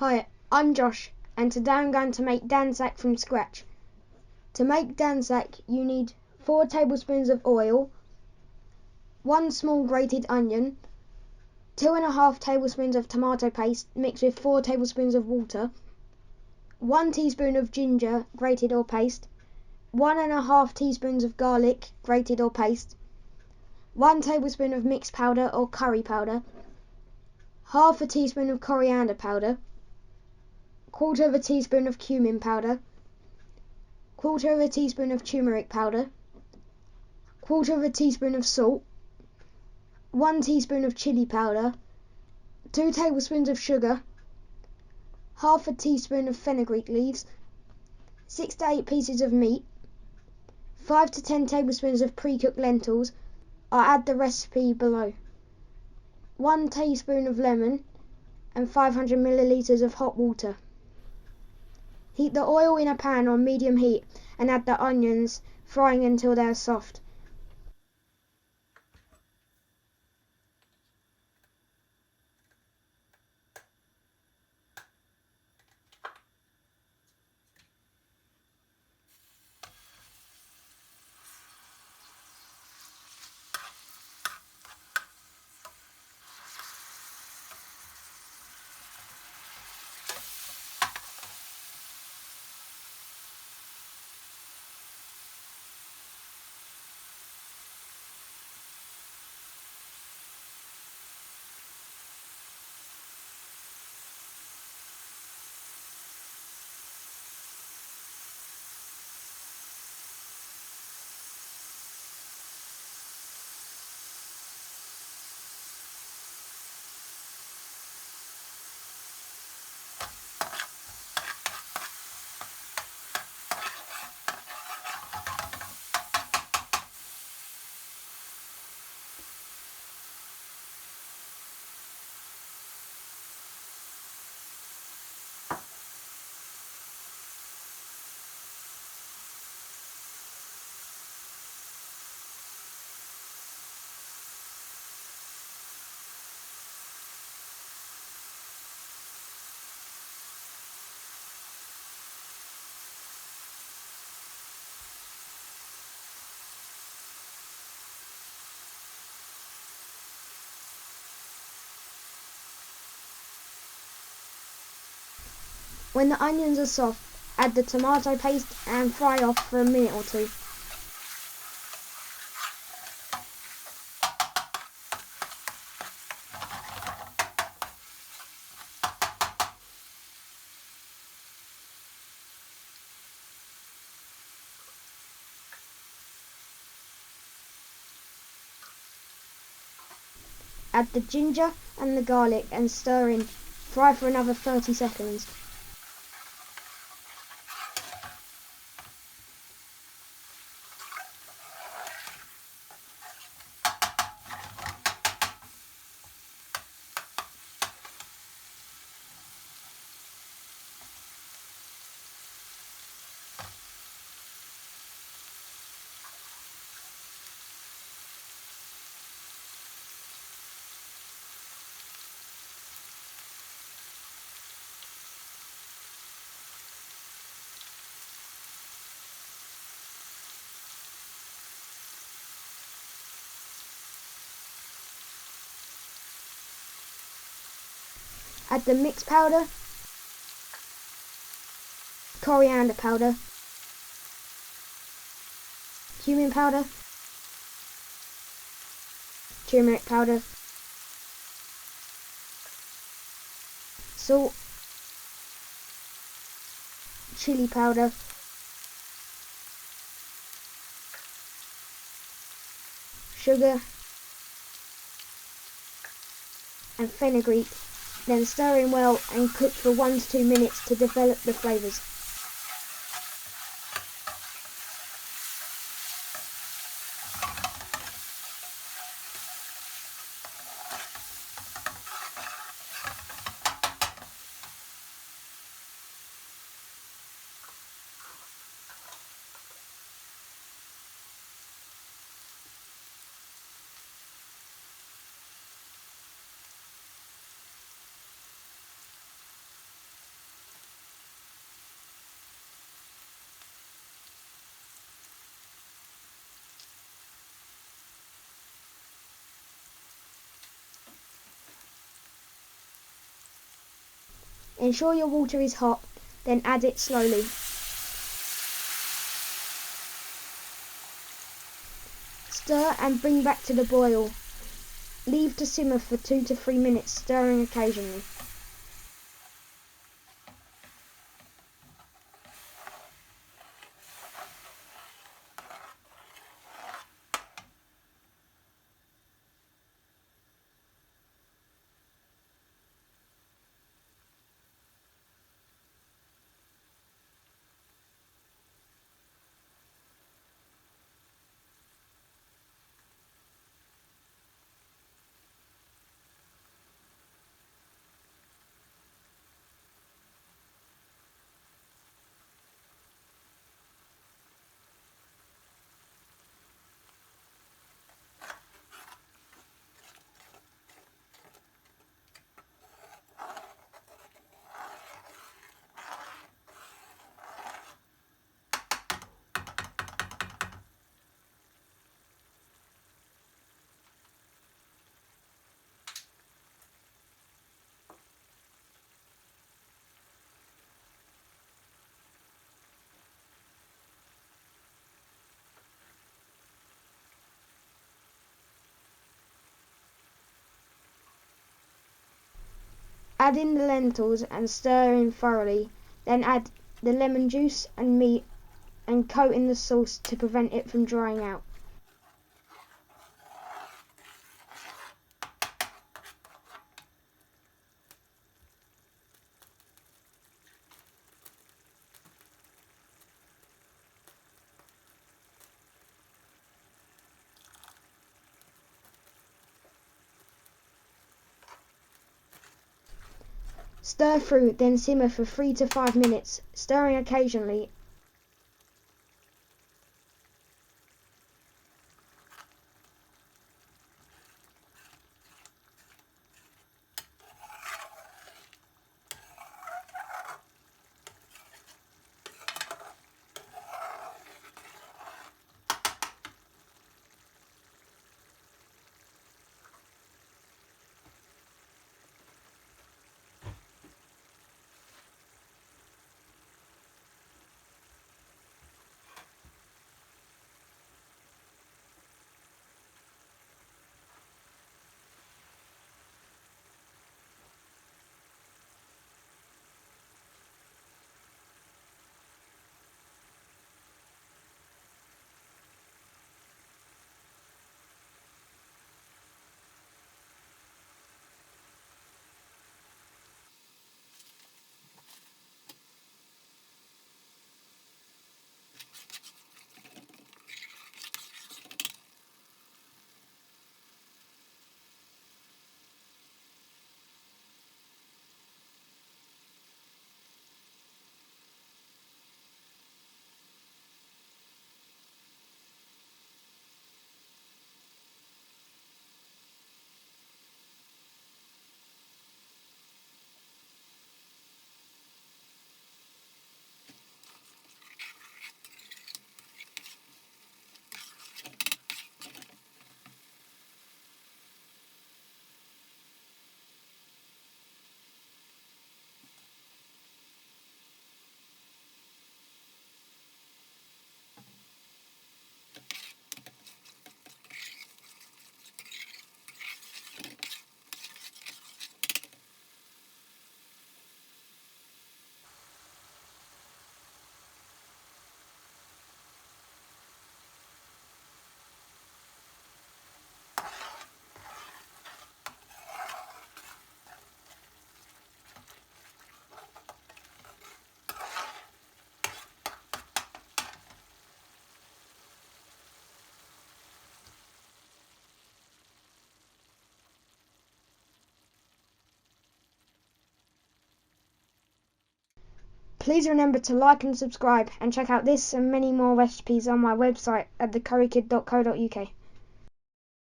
Hi, I'm Josh, and today I'm going to make Danzak from scratch. To make Danzak, you need 4 tablespoons of oil, 1 small grated onion, 2.5 tablespoons of tomato paste mixed with 4 tablespoons of water, 1 teaspoon of ginger grated or paste, 1.5 teaspoons of garlic grated or paste, 1 tablespoon of mixed powder or curry powder, half a teaspoon of coriander powder, quarter of a teaspoon of cumin powder, quarter of a teaspoon of turmeric powder, quarter of a teaspoon of salt, 1 teaspoon of chili powder, 2 tablespoons of sugar, half a teaspoon of fenugreek leaves, 6 to 8 pieces of meat, 5 to 10 tablespoons of pre-cooked lentils. I'll add the recipe below. 1 teaspoon of lemon and 500 milliliters of hot water. Heat the oil in a pan on medium heat and add the onions, frying until they are soft. When the onions are soft, add the tomato paste and fry off for a minute or 2. Add the ginger and the garlic and stir in. Fry for another 30 seconds. Add the mixed powder, coriander powder, cumin powder, turmeric powder, salt, chili powder, sugar and fenugreek, then stir in well and cook for 1 to 2 minutes to develop the flavours. Ensure your water is hot, then add it slowly. Stir and bring back to the boil. Leave to simmer for 2 to 3 minutes, stirring occasionally. Add in the lentils and stir in thoroughly, then add the lemon juice and meat and coat in the sauce to prevent it from drying out. Stir through, then simmer for 3 to 5 minutes, stirring occasionally. Please remember to like and subscribe, and check out this and many more recipes on my website at thecurrykid.co.uk.